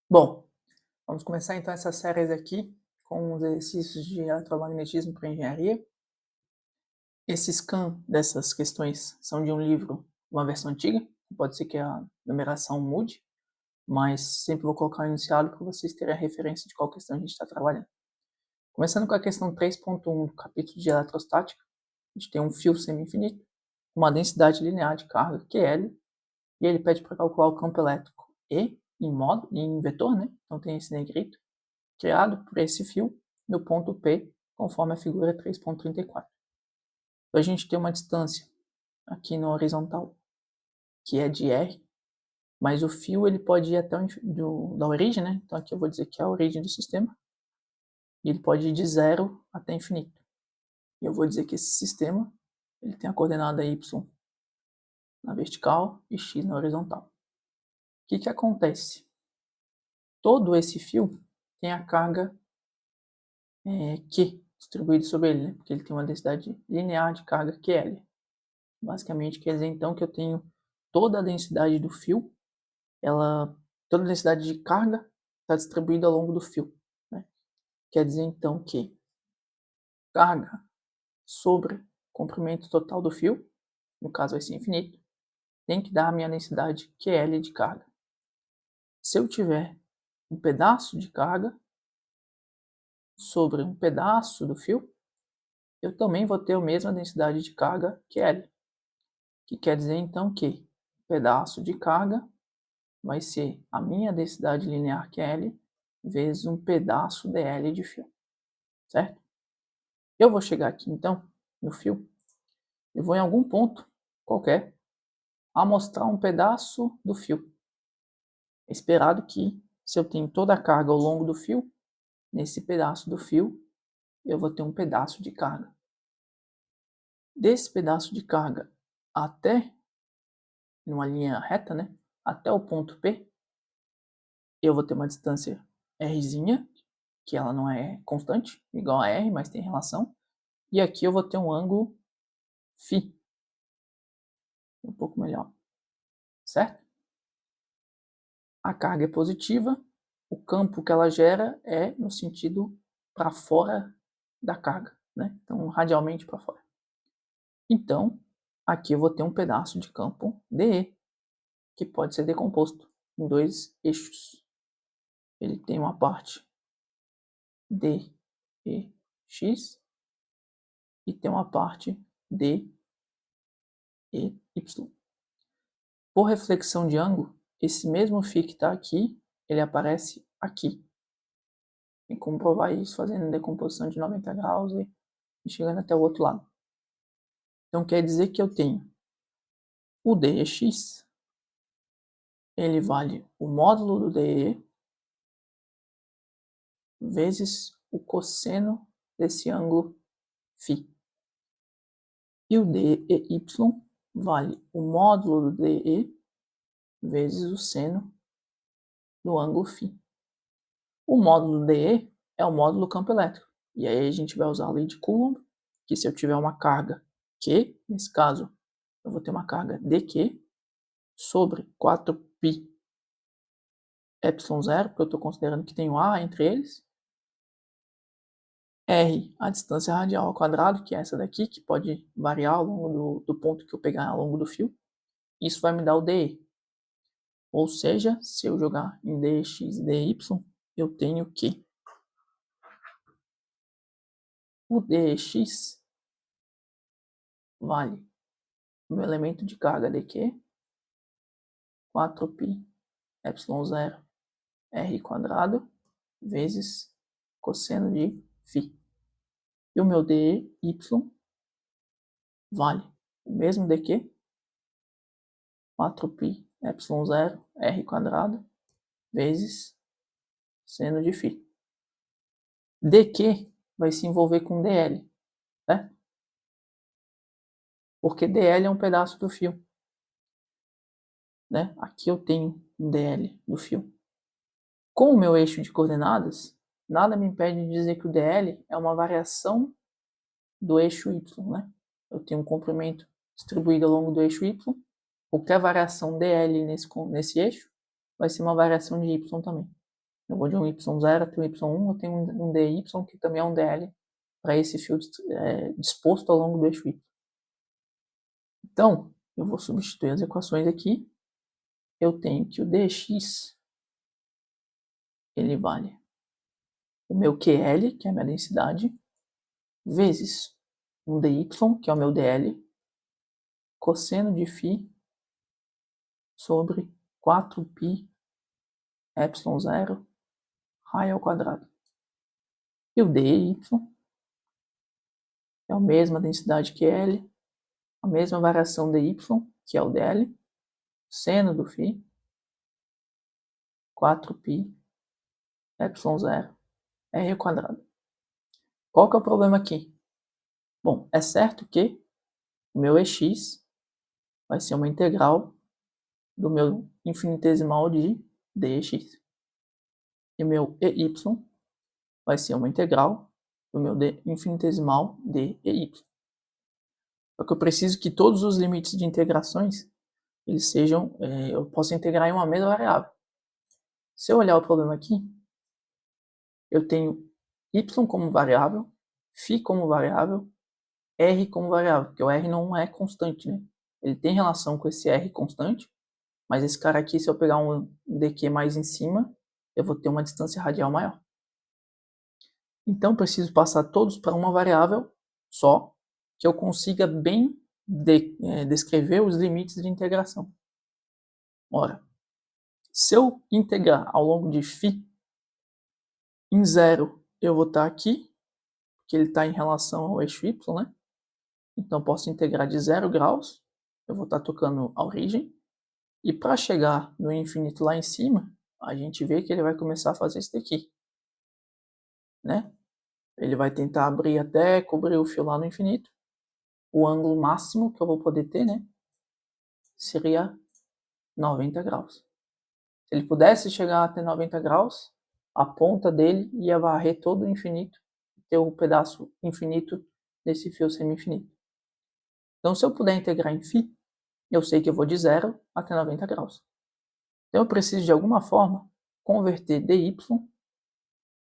Bom, vamos começar então essa série aqui com os exercícios de eletromagnetismo para engenharia. Esse scan dessas questões são de um livro, uma versão antiga, pode ser que a numeração mude, mas sempre vou colocar o iniciado para vocês terem a referência de qual questão a gente está trabalhando. Começando com a questão 3.1 do capítulo de eletrostática, a gente tem um fio semi-infinito, uma densidade linear de carga QL, e ele pede para calcular o campo elétrico E em vetor, né? Então tem esse negrito, criado por esse fio no ponto P, conforme a figura 3.34. Então a gente tem uma distância aqui na horizontal, que é de R, mas o fio ele pode ir até da origem, né? Então aqui eu vou dizer que é a origem do sistema, e ele pode ir de 0 até infinito. E eu vou dizer que esse sistema ele tem a coordenada y na vertical e x na horizontal. O que acontece? Todo esse fio tem a carga Q distribuída sobre ele, né? Porque ele tem uma densidade linear de carga QL. Basicamente quer dizer então que eu tenho toda a densidade do fio, toda a densidade de carga está distribuída ao longo do fio, né? Quer dizer então que carga sobre comprimento total do fio, no caso vai ser infinito, tem que dar a minha densidade QL de carga. Se eu tiver um pedaço de carga sobre um pedaço do fio, eu também vou ter a mesma densidade de carga QL, que quer dizer então que pedaço de carga vai ser a minha densidade linear QL vezes um pedaço dl de fio, certo? Eu vou chegar aqui então no fio e vou em algum ponto qualquer amostrar um pedaço do fio. É esperado que, se eu tenho toda a carga ao longo do fio, nesse pedaço do fio eu vou ter um pedaço de carga. Desse pedaço de carga até, numa linha reta, né, até o ponto P, eu vou ter uma distância rzinha, que ela não é constante, igual a r, mas tem relação. E aqui eu vou ter um ângulo φ, um pouco melhor, certo? A carga é positiva, o campo que ela gera é no sentido para fora da carga, né? Então, radialmente para fora. Então, aqui eu vou ter um pedaço de campo DE, que pode ser decomposto em dois eixos. Ele tem uma parte DEX e tem uma parte DEY. Por reflexão de ângulo, esse mesmo φ que está aqui, ele aparece aqui. Tem como provar isso fazendo decomposição de 90 graus e chegando até o outro lado. Então quer dizer que eu tenho o dx, ele vale o módulo do dE vezes o cosseno desse ângulo φ. E o dy vale o módulo do dE vezes o seno do ângulo φ. O módulo dE é o módulo do campo elétrico. E aí a gente vai usar a lei de Coulomb, que se eu tiver uma carga Q, nesse caso, eu vou ter uma carga dQ sobre 4π ε0, porque eu estou considerando que tem um A entre eles. R, a distância radial ao quadrado, que é essa daqui, que pode variar ao longo do ponto que eu pegar ao longo do fio. Isso vai me dar o dE. Ou seja, se eu jogar em dx e dy, eu tenho que o dx vale o meu elemento de carga dQ, 4π ε0 r quadrado vezes cosseno de φ. E o meu dy vale o mesmo dQ, 4π ε0 r quadrado vezes seno de φ. dQ vai se envolver com dl, né? Porque dl é um pedaço do fio, né? Aqui eu tenho dl do fio. Com o meu eixo de coordenadas, nada me impede de dizer que o dl é uma variação do eixo y, né? Eu tenho um comprimento distribuído ao longo do eixo y. Qualquer variação dl nesse eixo vai ser uma variação de y também. Eu vou de um y0 até um y1, eu tenho um dy, que também é um dl, para esse fio disposto ao longo do eixo y. Então, eu vou substituir as equações aqui. Eu tenho que o dx, ele vale o meu QL, que é a minha densidade, vezes um dy, que é o meu dl, cosseno de φ sobre 4π ε0 raio ao quadrado. E o dy é a mesma densidade que L, a mesma variação dy, que é o dl, seno do φ, 4π ε0 r ao quadrado. Qual que é o problema aqui? Bom, é certo que o meu ex vai ser uma integral do meu infinitesimal de dx. E o meu ey vai ser uma integral do meu infinitesimal de ey. Só que eu preciso que todos os limites de integrações eles sejam, eu posso integrar em uma mesma variável. Se eu olhar o problema aqui, eu tenho y como variável, φ como variável, r como variável, porque o r não é constante, né? Ele tem relação com esse r constante, mas esse cara aqui, se eu pegar um dq mais em cima, eu vou ter uma distância radial maior. Então, preciso passar todos para uma variável só, que eu consiga bem descrever os limites de integração. Ora, se eu integrar ao longo de φ, em 0 eu vou estar aqui, que ele está em relação ao eixo y, né? Então, posso integrar de 0 graus, eu vou estar tocando a origem, e para chegar no infinito lá em cima, a gente vê que ele vai começar a fazer isso daqui, né? Ele vai tentar abrir até cobrir o fio lá no infinito. O ângulo máximo que eu vou poder ter, né, seria 90 graus. Se ele pudesse chegar até 90 graus, a ponta dele ia varrer todo o infinito, ter um pedaço infinito desse fio semi-infinito. Então, se eu puder integrar em φ, eu sei que eu vou de 0 até 90 graus. Então, eu preciso, de alguma forma, converter dy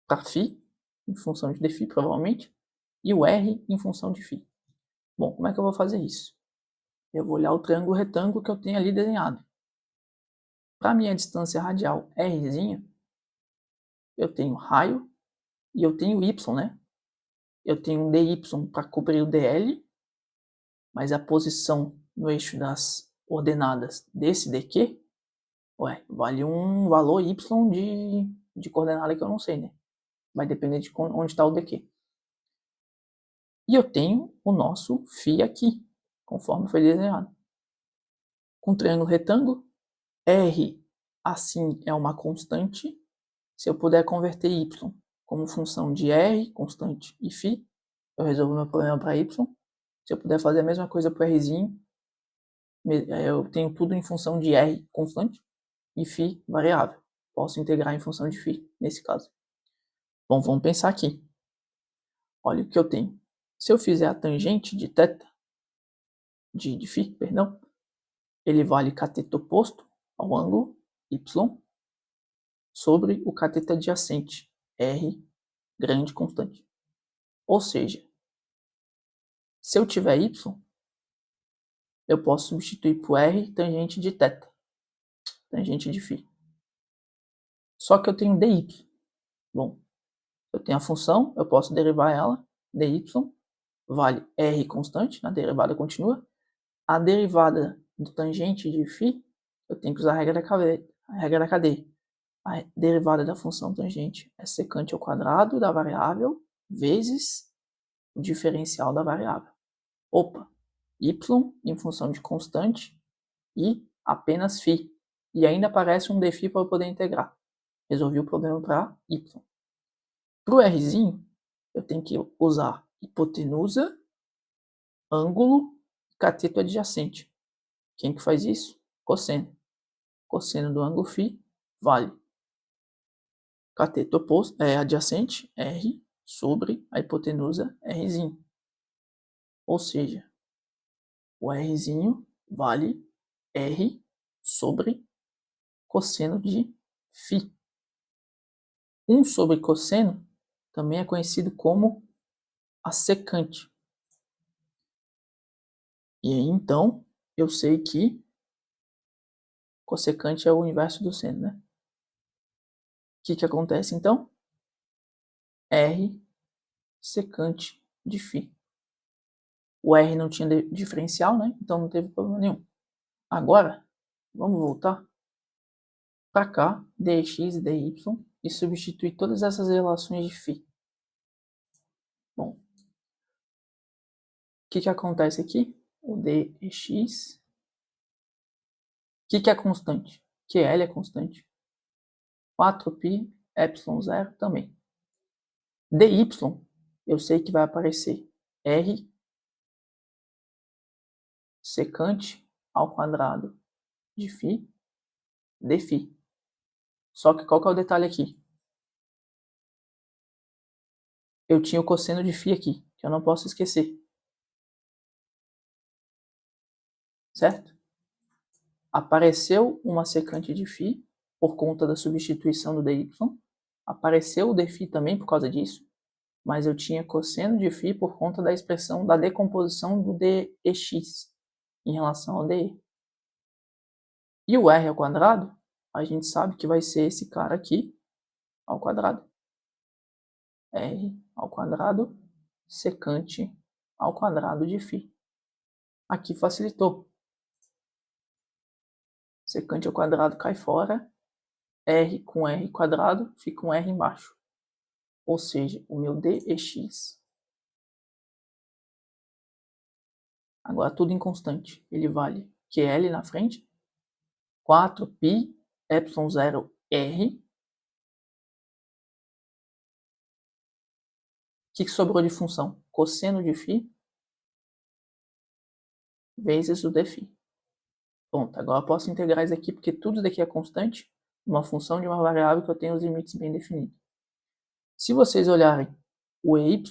para φ, em função de dφ, provavelmente, e o r em função de φ. Bom, como é que eu vou fazer isso? Eu vou olhar o triângulo retângulo que eu tenho ali desenhado. Para minha distância radial r', eu tenho raio e eu tenho y, né? Eu tenho um dy para cobrir o dl, mas a posição no eixo das ordenadas desse dq, vale um valor y de coordenada que eu não sei, né? Vai depender de onde está o dq. E eu tenho o nosso φ aqui, conforme foi desenhado. Com triângulo retângulo, r assim é uma constante. Se eu puder converter y como função de r, constante, e φ, eu resolvo meu problema para y. Se eu puder fazer a mesma coisa para o rzinho, eu tenho tudo em função de r, constante, e φ, variável. Posso integrar em função de φ, nesse caso. Bom, vamos pensar aqui. Olha o que eu tenho. Se eu fizer a tangente de θ, de φ, perdão, ele vale cateto oposto ao ângulo y sobre o cateto adjacente, r, grande constante. Ou seja, se eu tiver y, eu posso substituir por r tangente de θ, tangente de φ. Só que eu tenho dy. Bom, eu tenho a função, eu posso derivar ela, dy vale r constante, na derivada contínua. A derivada do tangente de φ, eu tenho que usar a regra da cadeia. A derivada da função tangente é secante ao quadrado da variável vezes o diferencial da variável. Opa, y em função de constante e apenas φ. E ainda aparece um dφ para eu poder integrar. Resolvi o problema para y. Para o rzinho, eu tenho que usar hipotenusa, ângulo e cateto adjacente. Quem que faz isso? Cosseno. Cosseno do ângulo φ vale cateto oposto, adjacente, r, sobre a hipotenusa rzinho. Ou seja, o rzinho vale r sobre cosseno de φ. 1 sobre cosseno também é conhecido como a secante. E aí, então, eu sei que cossecante é o inverso do seno, né? O que acontece, então? R secante de φ. O R não tinha diferencial, né? Então não teve problema nenhum. Agora, vamos voltar para cá, dx e dy, e substituir todas essas relações de φ. Bom, o que acontece aqui? O dx, o que é constante? QL é constante. 4π ε0 também. dy, eu sei que vai aparecer r secante ao quadrado de φ dφ. Só que qual que é o detalhe aqui? Eu tinha o cosseno de φ aqui, que eu não posso esquecer. Certo? Apareceu uma secante de φ por conta da substituição do dy. Apareceu o dφ também por causa disso. Mas eu tinha cosseno de φ por conta da expressão da decomposição do dx em relação ao dy. E o r ao quadrado, a gente sabe que vai ser esse cara aqui ao quadrado. R ao quadrado secante ao quadrado de φ. Aqui facilitou. Secante ao quadrado cai fora. R com R quadrado fica um R embaixo. Ou seja, o meu dx. Agora tudo em constante. Ele vale QL na frente. 4π ε0 R. O que sobrou de função? Cosseno de φ vezes o dφ. Pronto, agora eu posso integrar isso aqui, porque tudo daqui é constante, uma função de uma variável que eu tenho os limites bem definidos. Se vocês olharem o EY,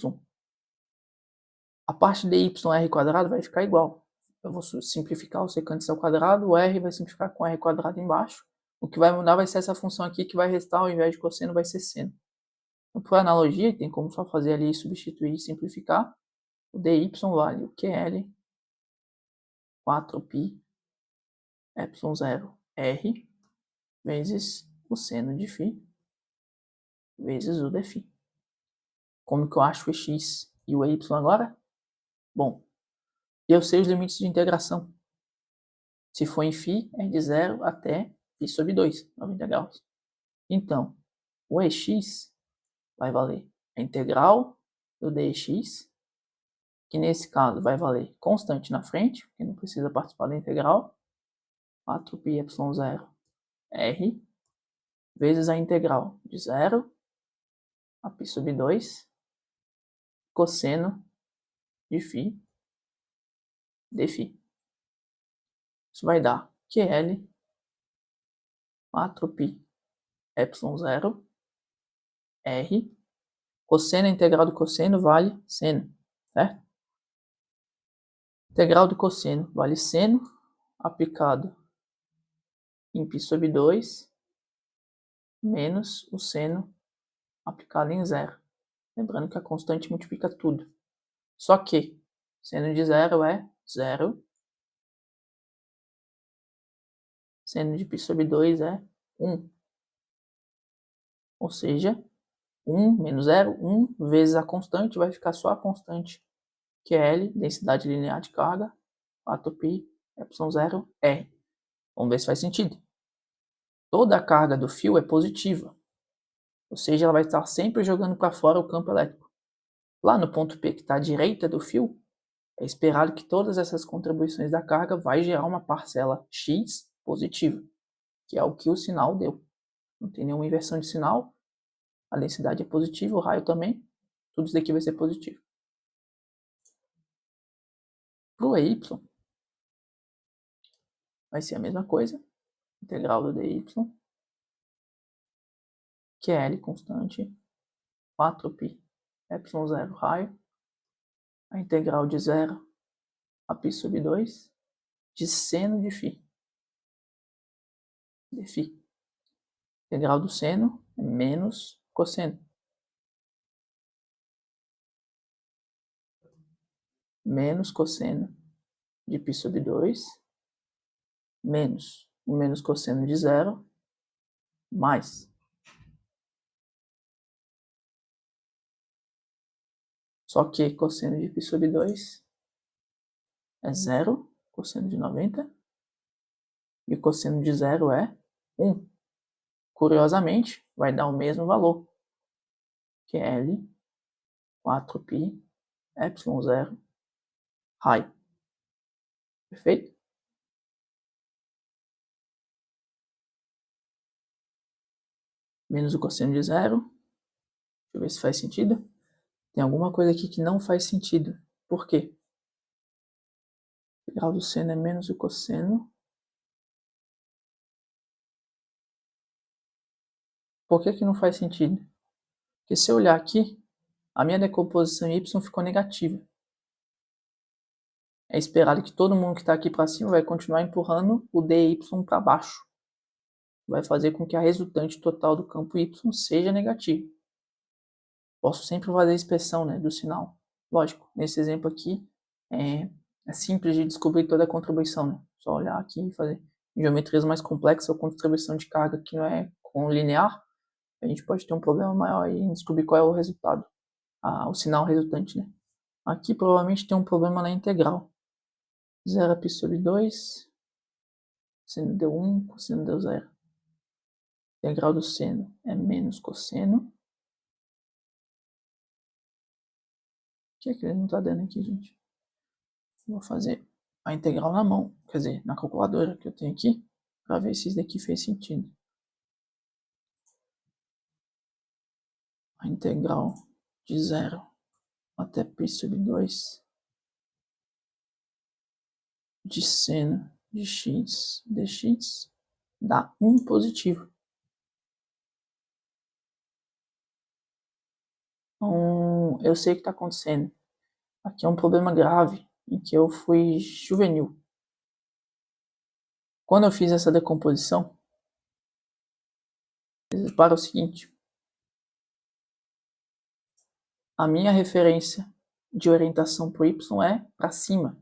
a parte de yr quadrado vai ficar igual. Eu vou simplificar o secante ao quadrado, o r vai simplificar com r quadrado embaixo. O que vai mudar vai ser essa função aqui, que vai restar, ao invés de cosseno, vai ser seno. Então, por analogia, tem como só fazer ali, substituir e simplificar. O dy vale o QL 4π ε0 r vezes o seno de φ vezes o dφ. Como que eu acho o x e o y agora? Bom, eu sei os limites de integração. Se for em φ, é de 0 até π sobre 2, 90 graus. Então, o ex vai valer a integral do dx, que nesse caso vai valer constante na frente, porque não precisa participar da integral, 4π ε0 r, vezes a integral de 0 a π sobre 2, cosseno de φ dφ. Isso vai dar QL 4π ε0 r, cosseno integral do cosseno vale seno, certo? Integral do cosseno vale seno aplicado em π sobre 2 menos o seno aplicado em 0. Lembrando que a constante multiplica tudo. Só que seno de 0 é 0. Seno de π sobre 2 é 1. Ou seja, 1 menos 0, 1 vezes a constante, vai ficar só a constante, que é L, densidade linear de carga, 4π ε0 R. Vamos ver se faz sentido. Toda a carga do fio é positiva, ou seja, ela vai estar sempre jogando para fora o campo elétrico. Lá no ponto P, que está à direita do fio, é esperado que todas essas contribuições da carga vai gerar uma parcela X positiva, que é o que o sinal deu. Não tem nenhuma inversão de sinal, a densidade é positiva, o raio também, tudo isso daqui vai ser positivo. Para o EY, vai ser a mesma coisa, integral do dy, que é L constante, 4π ε0 raio, a integral de 0 a π sobre 2 de seno de φ. Dφ. Integral do seno é menos cosseno. Menos cosseno de π sobre 2, menos o menos cosseno de zero, mais. Só que cosseno de π sobre 2 é zero, cosseno de 90, e o cosseno de zero é 1. Curiosamente, vai dar o mesmo valor, que é L 4π ε0 raio. Perfeito? Menos o cosseno de zero. Deixa eu ver se faz sentido. Tem alguma coisa aqui que não faz sentido. Por quê? O integral do seno é menos o cosseno. Por que não faz sentido? Porque se eu olhar aqui, a minha decomposição em y ficou negativa. É esperado que todo mundo que está aqui para cima vai continuar empurrando o dy para baixo. Vai fazer com que a resultante total do campo y seja negativa. Posso sempre fazer a inspeção, né, do sinal. Lógico, nesse exemplo aqui, é simples de descobrir toda a contribuição, né? Só olhar aqui e fazer. Em geometrias mais complexas, ou com distribuição de carga que não é com linear, a gente pode ter um problema maior em descobrir qual é o resultado, o sinal resultante, né? Aqui provavelmente tem um problema na integral. 0 a π sobre 2, seno deu 1, cosseno deu 0. Integral do seno é menos cosseno. O que é que ele não está dando aqui, gente? Vou fazer a integral na mão, quer dizer, na calculadora que eu tenho aqui, para ver se isso daqui fez sentido. A integral de 0 até π sobre 2 de seno de x dx dá 1 positivo. Então, eu sei o que está acontecendo. Aqui é um problema grave em que eu fui juvenil. Quando eu fiz essa decomposição, para o seguinte: a minha referência de orientação para o y é para cima.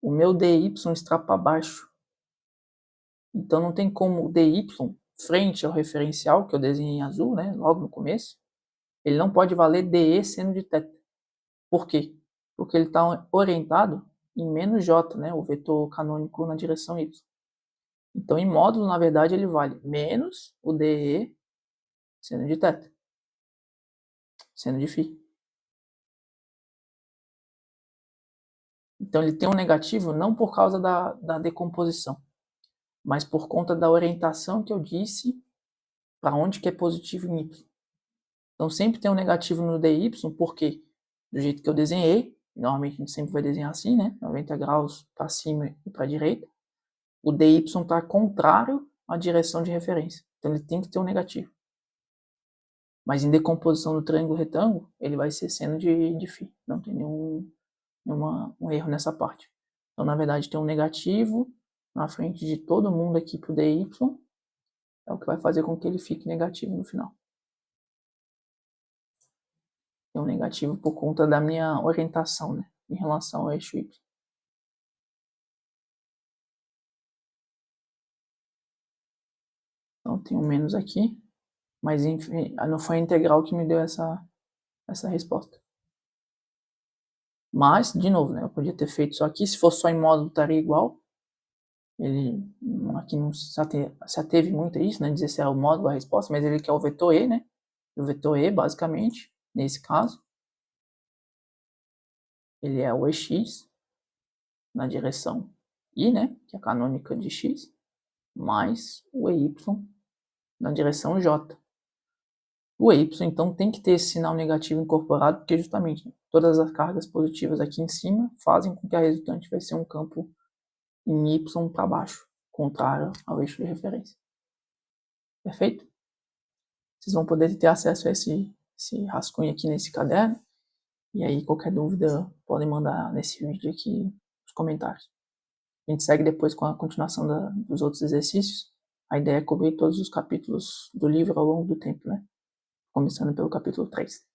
O meu dy está para baixo. Então não tem como o dy frente ao referencial, que eu desenhei em azul, né, logo no começo, ele não pode valer dE seno de θ. Por quê? Porque ele está orientado em menos j, né, o vetor canônico na direção y. Então, em módulo, na verdade, ele vale menos o dE seno de θ, seno de φ. Então, ele tem um negativo não por causa da decomposição, mas por conta da orientação que eu disse para onde que é positivo em y. Então, sempre tem um negativo no dy, porque do jeito que eu desenhei, normalmente a gente sempre vai desenhar assim, né? 90 graus para cima e para a direita. O dy está contrário à direção de referência. Então, ele tem que ter um negativo. Mas em decomposição do triângulo retângulo, ele vai ser seno de φ. Não tem nenhum erro nessa parte. Então, na verdade, tem um negativo na frente de todo mundo aqui para o dy, é o que vai fazer com que ele fique negativo no final. Tem um negativo por conta da minha orientação, né, em relação ao eixo y. Então, tem um menos aqui, mas enfim, não foi a integral que me deu essa resposta. Mas, de novo, né, eu podia ter feito isso aqui, se fosse só em módulo estaria igual. Ele aqui não se ateve muito a isso, né, dizer se é o módulo a resposta, mas ele quer o vetor E, né, o vetor E, basicamente, nesse caso, ele é o EX na direção I, né, que é a canônica de X, mais o EY na direção J. O EY, então, tem que ter esse sinal negativo incorporado, porque justamente, né, todas as cargas positivas aqui em cima fazem com que a resultante vai ser um campo em Y para baixo, contrário ao eixo de referência. Perfeito? Vocês vão poder ter acesso a esse rascunho aqui nesse caderno. E aí, qualquer dúvida, podem mandar nesse vídeo aqui nos comentários. A gente segue depois com a continuação dos outros exercícios. A ideia é cobrir todos os capítulos do livro ao longo do tempo, né? começando pelo capítulo 3.